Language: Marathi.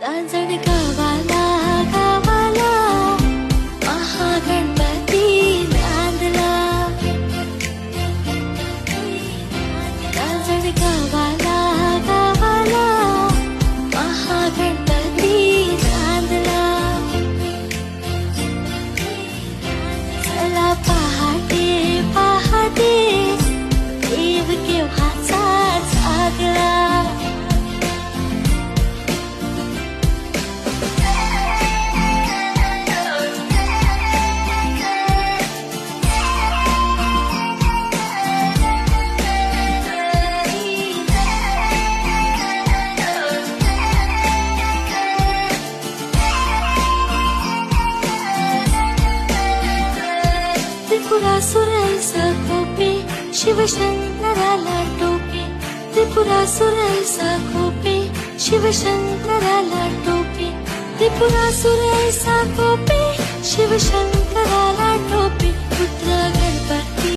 रांजण गावाला गावाला महागणपती नांदला. रांजण गावाला गावाला महागणपती नांदला. चला पहाटे पहाटे देव केव्हाचा जागला. त्रिपुरासुराईचा कोपे शिवशंकराला टोपे. त्रिपुरासुराईचा कोपे शिवशंकराला टोपे. त्रिपुरासुराईचा कोपे शिवशंकर